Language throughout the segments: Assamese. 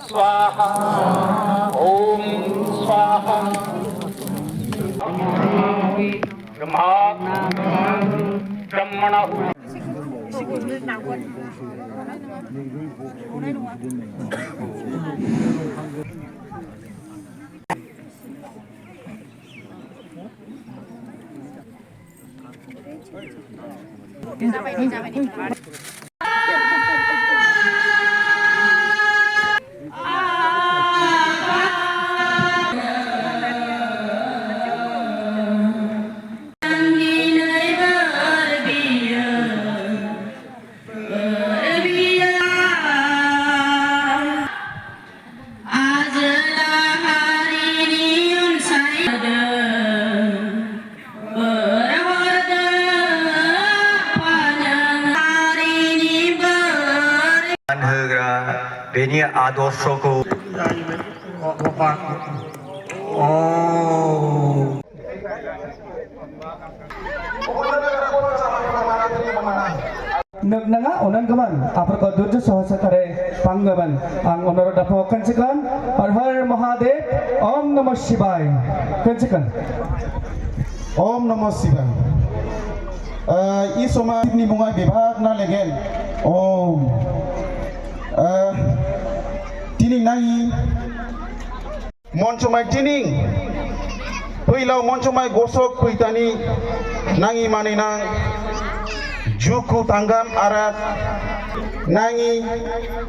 स्वाहा ओम स्वाहा ब्रह्मणः बेनि आदर्शखौ नोंनाङा अनंगमान आपरखौ दुर्ज सहसकारे पांगमन आं अनर दाफो कंचकन हर हर महादेव ओम नमः शिवाय कंचकन ओम नमः शिवाय इस समय नि मुङा विभाग ना लेगेन ओम तिनिं नाङि मनसमाय तिनिं फैलाव मनसमाय गसक फैतानि नाङि मानिनां जुखु थांगाम आरात नाङि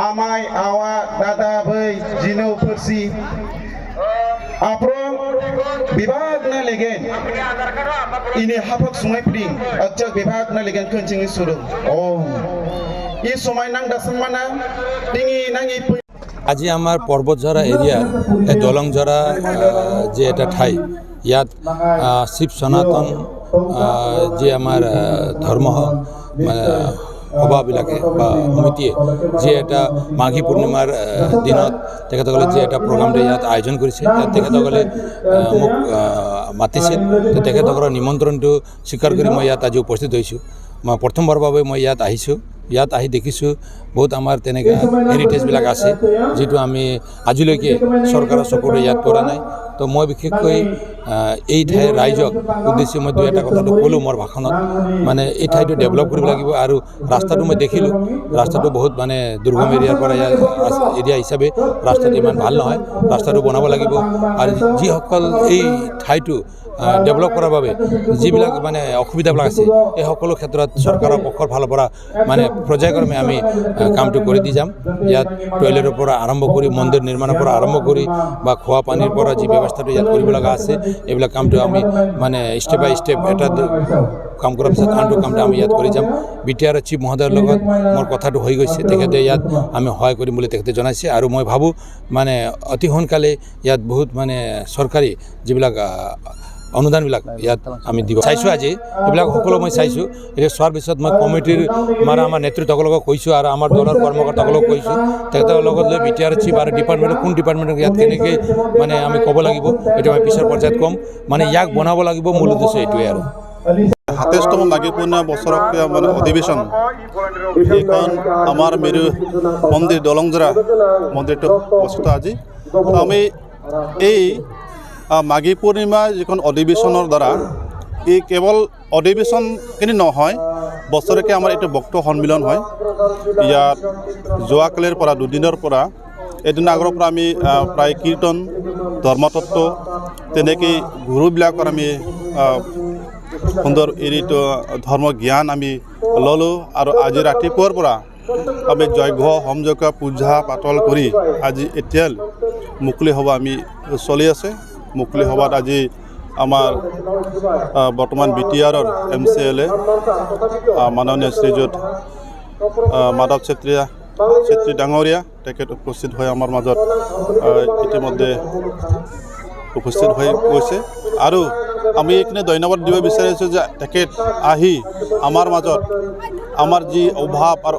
आमाय आवा दादा बै जिनौ फोरसि आफ्रं विभाग ना लेगेन इनि हाफक सुङाय फुदिं अक्षक विभाग ना लेगेन खोनचिंनि सुरुं ओम इ समय नां दासमाना तिङि नाङि আজি আমাৰ পৰ্বতঝৰা এৰিয়াৰ এই দলংঝৰা যে এটা ঠাই ইয়াত শিৱ সনাতন যে আমাৰ ধৰ্ম সভাবিলাকে বা সমিতিয়ে যে এটা মাঘী পূৰ্ণিমাৰ দিনত তেখেতসকলে যে এটা প্ৰগ্ৰাম ইয়াত আয়োজন কৰিছে তাত তেখেতসকলে মোক মাতিছিল তেখেতসকলৰ নিমন্ত্ৰণটো স্বীকাৰ কৰি মই ইয়াত আজি উপস্থিত হৈছোঁ মই প্ৰথমবাৰৰ বাবে মই ইয়াত আহিছোঁ ইয়াত আহি দেখিছোঁ বহুত আমাৰ তেনেকৈ হেৰিটেজবিলাক আছে যিটো আমি আজিলৈকে চৰকাৰৰ চকুৰে ইয়াত পৰা নাই তো মই বিশেষকৈ এই ঠাইৰ ৰাইজক উদ্দেশ্যি মই দুই এটা কথাটো ক'লোঁ মোৰ ভাষণত মানে এই ঠাইটো ডেভেলপ কৰিব লাগিব আৰু ৰাস্তাটো মই দেখিলোঁ ৰাস্তাটো বহুত মানে দুৰ্গম এৰিয়াৰ পৰা এৰিয়া হিচাপে ৰাস্তাটো ইমান ভাল নহয় ৰাস্তাটো বনাব লাগিব আৰু যিসকল এই ঠাইটো ডেভেলপ কৰাৰ বাবে যিবিলাক মানে অসুবিধাবিলাক আছে এই সকলো ক্ষেত্ৰত চৰকাৰৰ পক্ষৰ ফালৰ পৰা মানে পৰ্যায়ক্ৰমে আমি কামটো কৰি দি যাম ইয়াত টয়লেটৰ পৰা আৰম্ভ কৰি মন্দিৰ নিৰ্মাণৰ পৰা আৰম্ভ কৰি বা খোৱা পানীৰ পৰা যি ব্যৱস্থাটো ইয়াত কৰিব লগা আছে এইবিলাক কামটো আমি মানে ষ্টেপ বাই ষ্টেপ এটা কাম কৰাৰ পিছত আনটো কামটো আমি ইয়াত কৰি যাম বিটিআৰ চিফ মহোদয়ৰ লগত মোৰ কথাটো হৈ গৈছে তেখেতে ইয়াত আমি সহায় কৰিম বুলি তেখেতে জনাইছে আৰু মই ভাবোঁ মানে অতি সোনকালে ইয়াত বহুত মানে চৰকাৰী যিবিলাক অনুদানবিলাক ইয়াত আমি দিব চাইছোঁ আজি এইবিলাক সকলো মই চাইছোঁ এতিয়া চোৱাৰ পিছত মই কমিটিৰ আমাৰ নেতৃত্বসকলক কৈছোঁ আৰু আমাৰ দলৰ কৰ্মকৰ্তাসকলক কৈছোঁ তেখেতৰ লগত লৈ বিটিআৰ চিফ আৰু ডিপাৰ্টমেণ্টৰ কোন ডিপাৰ্টমেণ্টক ইয়াত কেনেকৈ মানে আমি ক'ব লাগিব এইটো আমি পিছৰ পৰ্যায়ত ক'ম মানে ইয়াক বনাব লাগিব মূল উদ্দেশ্য এইটোৱে আৰু ২৭তম মাঘী পূৰ্ণিমা বছৰকীয়া মানে অধিৱেশন এইখন আমাৰ মেৰু মন্দিৰ দলংঝৰা মন্দিৰটো অৱস্থিত আজি আমি এই মাঘী পূৰ্ণিমা যিখন অধিৱেশনৰ দ্বাৰা এই কেৱল অধিৱেশনখিনি নহয় বছৰকে আমাৰ এইটো বক্তব্য সন্মিলন হয় ইয়াত যোৱাকালিৰ পৰা দুদিনৰ পৰা এদিন আগৰ পৰা আমি প্ৰায় কীৰ্তন ধৰ্মতত্ত্ব তেনেকৈ গুৰুবিলাকৰ আমি সুন্দৰ এৰিটো ধৰ্ম জ্ঞান আমি ল'লোঁ আৰু আজি ৰাতিপুৱাৰ পৰা আমি যজ্ঞ হোমযজ্ঞ পূজা পাতল কৰি আজি এতিয়া মুকলি সভা আমি চলি আছে মুকলি সভাত আজি আমাৰ বৰ্তমান বিটিআৰৰ MCLA মাননীয় শ্ৰীযুত মাধৱ চেত্ৰী ডাঙৰীয়া তেখেত উপস্থিত হৈ আমাৰ মাজত ইতিমধ্যে উপস্থিত হৈ গৈছে আৰু আমি এইখিনি ধন্যবাদ দিব বিচাৰিছোঁ যে তেখেত আহি আমাৰ মাজত আমাৰ যি অভাৱ আৰু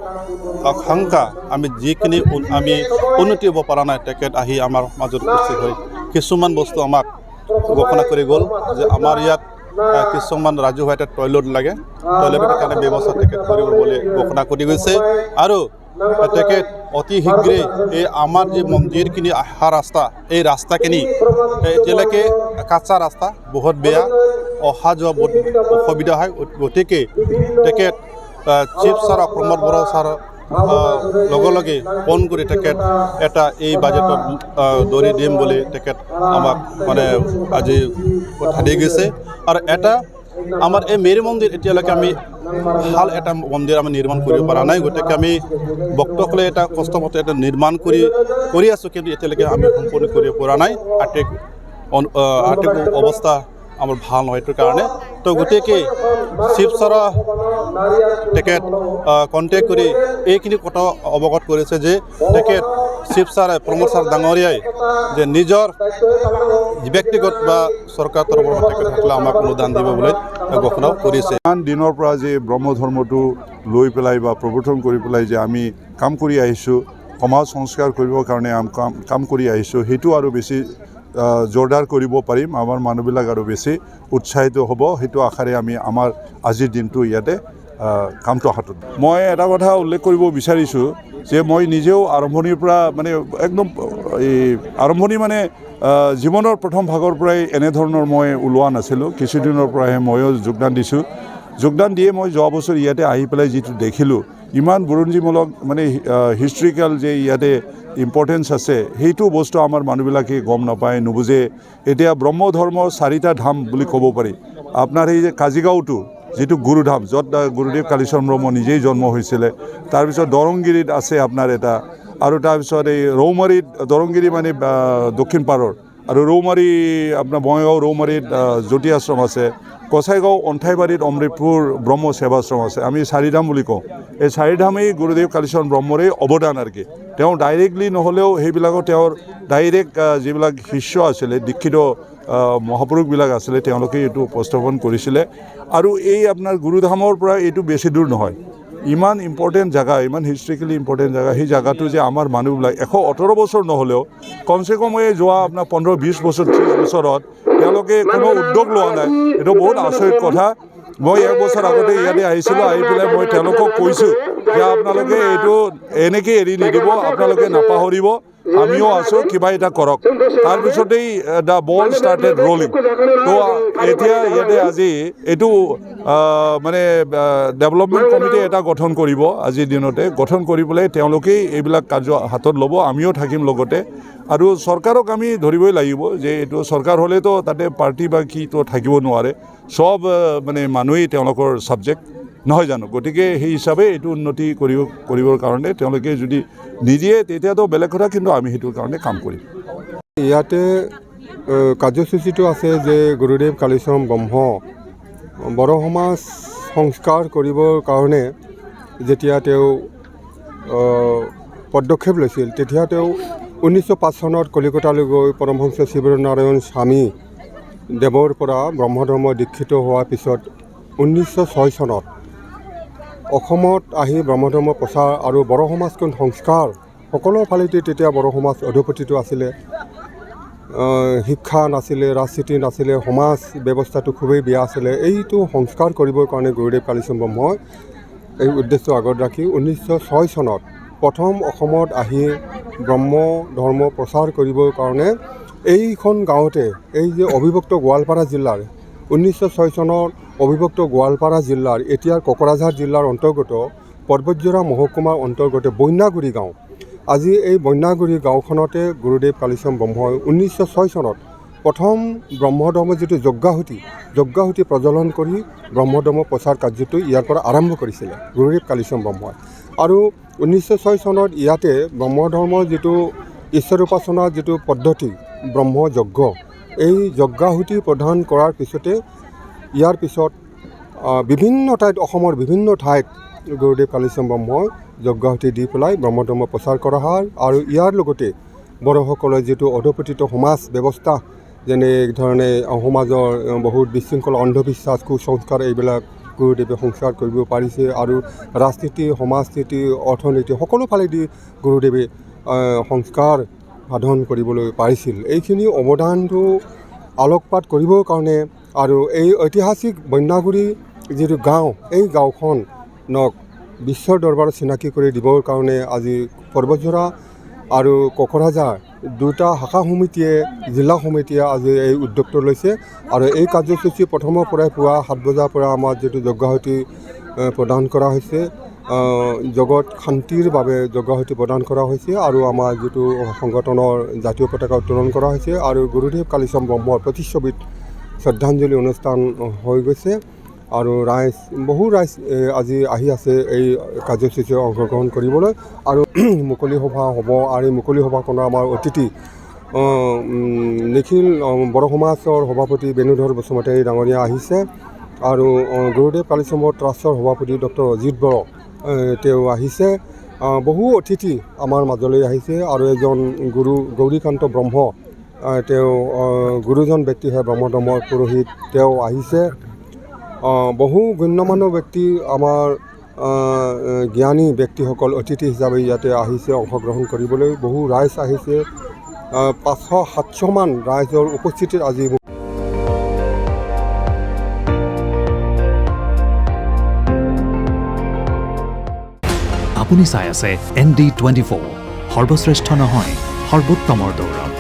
আকাংক্ষা আমি যিখিনি আমি উন্নতি হ'ব পৰা নাই তেখেত আহি আমাৰ মাজত উপস্থিত হৈ কিছুমান বস্তু আমাক ঘোষণা কৰি গ'ল যে আমাৰ ইয়াত কিছুমান ৰাজহুৱা এটা টয়লেট লাগে, টয়লেটৰ কাৰণে ব্যৱস্থা তেখেত কৰিব বুলি ঘোষণা কৰি গৈছে। আৰু তেখেত অতি শীঘ্ৰেই এই আমাৰ যি মন্দিৰখিনি অহা ৰাস্তা, এই ৰাস্তাখিনি এতিয়ালৈকে কাঁচা ৰাস্তা, বহুত বেয়া, অহা যোৱা বহুত অসুবিধা হয়। গতিকে তেখেত চিফ ছাৰ প্ৰমোদ বড়ো ছাৰৰ লগে লগে ফোন কৰি তেখেত এটা এই বাজেটত দৰি দিম বুলি তেখেত আমাক মানে আজি কথা দি গৈছে। আৰু এটা আমাৰ এই মেৰি মন্দিৰ এতিয়ালৈকে আমি ভাল এটা মন্দিৰ আমি নিৰ্মাণ কৰিব পৰা নাই। গতিকে আমি ভক্তসকলে এটা কষ্টমতে এটা নিৰ্মাণ কৰি আছোঁ, কিন্তু এতিয়ালৈকে আমি সম্পূৰ্ণ কৰিব পৰা নাই। আৰ্থিক অৱস্থা আমাৰ ভাল নহয়, এইটোৰ কাৰণে। তো গতিকে চিফ ছাৰৰ তেখেত কণ্টেক্ট কৰি এইখিনি কথা অৱগত কৰিছে যে তেখেত চিফ ছাৰে প্ৰমোদ ছাৰ ডাঙৰীয়াই যে নিজৰ ব্যক্তিগত বা চৰকাৰ তৰফৰ পৰা তেখেতসকলে আমাক অনুদান দিব বুলি ঘোষণা কৰিছে। ইমান দিনৰ পৰা যে ব্ৰহ্ম ধৰ্মটো লৈ পেলাই বা প্ৰৱৰ্তন কৰি পেলাই যে আমি কাম কৰি আহিছোঁ, সমাজ সংস্কাৰ কৰিবৰ কাৰণে কাম কৰি আহিছোঁ, সেইটো আৰু বেছি জোৰদাৰ কৰিব পাৰিম। আমাৰ মানুহবিলাক আৰু বেছি উৎসাহিত হ'ব, সেইটো আশাৰে আমি আমাৰ আজিৰ দিনটো ইয়াতে কামটো হাতত। মই এটা কথা উল্লেখ কৰিব বিচাৰিছোঁ যে মই নিজেও আৰম্ভণিৰ পৰা মানে একদম এই আৰম্ভণি মানে জীৱনৰ প্ৰথম ভাগৰ পৰাই এনেধৰণৰ মই ওলোৱা নাছিলোঁ। কিছুদিনৰ পৰাহে ময়ো যোগদান দিয়ে মই যোৱা বছৰ ইয়াতে আহি পেলাই যিটো দেখিলোঁ, ইমান বুৰঞ্জীমূলক মানে হিষ্ট্ৰিকেল যে ইয়াতে ইম্পৰ্টেঞ্চ আছে, সেইটো বস্তু আমাৰ মানুহবিলাকে গম নাপায়, নুবুজে। এতিয়া ব্ৰহ্ম ধৰ্মৰ 4টা ধাম বুলি ক'ব পাৰি। আপোনাৰ এই যে কাজিগাঁওটো যিটো গুৰুধাম, য'ত গুৰুদেৱ কালীচৰণ ব্ৰহ্ম নিজেই জন্ম হৈছিলে, তাৰপিছত দৰংগিৰিত আছে আপোনাৰ এটা, আৰু তাৰপিছত এই ৰৌমাৰীত, দৰংগিৰি মানে দক্ষিণ পাৰৰ, আৰু ৰৌমাৰী আপোনাৰ বঙাইগাঁও ৰৌমাৰীত জ্যোতি আশ্ৰম আছে, কচাইগাঁও অন্থাইবাৰীত অমৃতপুৰ ব্ৰহ্ম সেৱাশ্ৰম আছে। আমি 4 ধাম বুলি কওঁ। এই 4 ধামেই গুৰুদেৱ কালীচৰণ ব্ৰহ্মৰে অৱদান আৰু কি। তেওঁ ডাইৰেক্টলি নহ'লেও সেইবিলাকত তেওঁৰ ডাইৰেক্ট যিবিলাক শিষ্য আছিলে, দীক্ষিত মহাপুৰুষবিলাক আছিলে, তেওঁলোকে এইটো উপস্থাপন কৰিছিলে। আৰু এই আপোনাৰ গুৰুধামৰ পৰা এইটো বেছি দূৰ নহয়, ইমান ইম্পৰ্টেণ্ট জেগা, ইমান হিষ্ট্ৰিকেলি ইম্পৰ্টেণ্ট জেগা। সেই জেগাটো যে আমাৰ মানুহবিলাক 118 বছৰ নহ'লেও কমচে কম এই যোৱা আপোনাৰ 15-20 বছৰ 30 বছৰত তেওঁলোকে কোনো উদ্যোগ লোৱা নাই। এইটো বহুত আচৰিত কথা। মই 1 বছৰ আগতে ইয়াতে আহিছিলোঁ, আহি পেলাই মই তেওঁলোকক কৈছোঁ যে আপোনালোকে এইটো এনেকৈ এৰি নিদিব, আপোনালোকে নাপাহৰিব, আমিও আছোঁ, কিবা এটা কৰক। তাৰপিছতেই দ্য বল ষ্টাৰ্টেড ৰলিং। তো এতিয়া ইয়াতে আজি এইটো মানে ডেভেলপমেণ্ট কমিটি এটা গঠন কৰিব, আজিৰ দিনতে গঠন কৰি পেলাই তেওঁলোকেই এইবিলাক কাৰ্য হাতত ল'ব, আমিও থাকিম লগতে। আৰু চৰকাৰক আমি ধৰিবই লাগিব যে এইটো চৰকাৰ হ'লেতো তাতে পাৰ্টি বা কিটো থাকিব নোৱাৰে, চব মানে মানুহেই তেওঁলোকৰ ছাবজেক্ট নহয় জানো। গতিকে সেই হিচাপে এইটো উন্নতি কৰিবৰ কাৰণে তেওঁলোকে যদি নিদিয়ে তেতিয়াতো বেলেগ কথা, কিন্তু আমি সেইটোৰ কাৰণে কাম কৰিম। ইয়াতে কাৰ্যসূচীটো আছে যে গুৰুদেৱ কালীচৰণ ব্ৰহ্ম বড়ো সমাজ সংস্কাৰ কৰিবৰ কাৰণে যেতিয়া তেওঁ পদক্ষেপ লৈছিল, তেতিয়া তেওঁ 1905 চনত কলিকতালৈ গৈ পৰমহংস শিৱনাৰায়ণ স্বামী দেৱৰ পৰা ব্ৰহ্মধৰ্ম দীক্ষিত হোৱাৰ পিছত 1906 চনত অসমত আহি ব্ৰহ্মধৰ্ম প্ৰচাৰ আৰু বড়ো সমাজখন সংস্কাৰ সকলো ফালেদি তেতিয়া বড়ো সমাজ অধপতিত আছিলে। শিক্ষা নাছিলে, ৰাজনীতি নাছিলে, সমাজ ব্যৱস্থাটো খুবেই বেয়া আছিলে। এইটো সংস্কাৰ কৰিবৰ কাৰণে গুৰুদেৱ কালীচৰণ ব্ৰহ্মই এই উদ্দেশ্য আগত ৰাখি 1906 চনত প্ৰথম অসমত আহি ব্ৰহ্ম ধৰ্ম প্ৰচাৰ কৰিবৰ কাৰণে এইখন গাঁৱতে, এই যে অবিভক্ত গোৱালপাৰা জিলাৰ 1906 চনত অবিভক্ত গোৱালপাৰা জিলাৰ এতিয়াৰ কোকৰাঝাৰ জিলাৰ অন্তৰ্গত পৰ্বতজোৰা মহকুমাৰ অন্তৰ্গত বন্যাগুৰি গাঁও, আজি এই বন্যাগুৰি গাঁওখনতে গুৰুদেৱ কালীচৰণ ব্ৰহ্মই 1906 চনত প্ৰথম ব্ৰহ্মধৰ্ম যিটো যজ্ঞাহুতি প্ৰজ্বলন কৰি ব্ৰহ্মধৰ্ম প্ৰচাৰ কাৰ্যটো ইয়াৰ পৰা আৰম্ভ কৰিছিলে গুৰুদেৱ কালীচৰণ ব্ৰহ্মই। আৰু 1906 চনত ইয়াতে ব্ৰহ্মধৰ্মৰ যিটো ঈশ্বৰ উপাসনাৰ যিটো পদ্ধতি ব্ৰহ্মযজ্ঞ, এই যজ্ঞাহুতি প্ৰদান কৰাৰ পিছতে ইয়াৰ পিছত বিভিন্ন ঠাইত, অসমৰ বিভিন্ন ঠাইত গুৰুদেৱ কালীচৰণ ব্ৰহ্মই যজ্ঞাহুতি দি পেলাই ব্ৰহ্মধৰ্ম প্ৰচাৰ কৰা হয়। আৰু ইয়াৰ লগতে বড়োসকলৰ যিটো অধপতিত সমাজ ব্যৱস্থা, যেনে ধৰণে সমাজৰ বহুত বিশৃংখল অন্ধবিশ্বাস কুসংস্কাৰ এইবিলাক গুৰুদেৱে সংস্কাৰ কৰিব পাৰিছে আৰু ৰাজনীতি সমাজনীতি অৰ্থনীতি সকলো ফালেদি গুৰুদেৱে সংস্কাৰ সাধন কৰিবলৈ পাৰিছিল এইখিনি অৱদানটো আলোকপাত কৰিবৰ কাৰণে আৰু এই ঐতিহাসিক বন্যাগুৰি যিটো গাঁও এই গাঁওখনক বিশ্বৰ দৰবাৰত চিনাকি কৰি দিবৰ কাৰণে আজি পৰ্বতজোৰা আৰু কোকৰাঝাৰ দুটা শাখা সমিতিয়ে জিলা সমিতিয়ে আজি এই উদ্যোগটো লৈছে আৰু এই কাৰ্যসূচী প্ৰথমৰ পৰাই পুৱা 7 বজাৰ পৰা আমাৰ যিটো যজ্ঞাহুতি প্ৰদান কৰা হৈছে জগত শান্তিৰ বাবে যজ্ঞাহুতি প্ৰদান কৰা হৈছে আৰু আমাৰ যিটো সংগঠনৰ জাতীয় পতাকা উত্তোলন কৰা হৈছে আৰু গুৰুদেৱ কালীচৰণ ব্ৰহ্মৰ প্ৰতিচ্ছবিত শ্ৰদ্ধাঞ্জলি অনুষ্ঠান হৈ গৈছে আৰু বহু ৰাইজ আজি আহি আছে এই কাৰ্যসূচীত অংশগ্ৰহণ কৰিবলৈ আৰু মুকলি সভা হ'ব আৰু এই মুকলি সভাখনৰ আমাৰ অতিথি নিখিল বড়ো সমাজৰ সভাপতি বেণুধৰ বসুমতাৰী ডাঙৰীয়া আহিছে আৰু গুৰুদেৱ কালীচৰণ ট্ৰাষ্টৰ সভাপতি ডক্টৰ অজিত বড়ো তেওঁ আহিছে বহু অতিথি আমাৰ মাজলৈ আহিছে আৰু এজন গুৰু গৌৰীকান্ত ব্ৰহ্ম তেওঁ গুৰুজন ব্যক্তি হয় ব্ৰহ্মধৰ্মৰ পুৰোহিত তেওঁ আহিছে বহু গণ্যমান্য ব্যক্তি আমাৰ জ্ঞানী ব্যক্তিসকল অতিথি হিচাপে ইয়াতে আহিছে অংশগ্ৰহণ কৰিবলৈ বহু ৰাইজ আহিছে 500-700 মান ৰাইজৰ উপস্থিতিত আজি আপুনি চাই আছে ND24 সৰ্বশ্ৰেষ্ঠ নহয় সৰ্বোত্তমৰ দৌৰত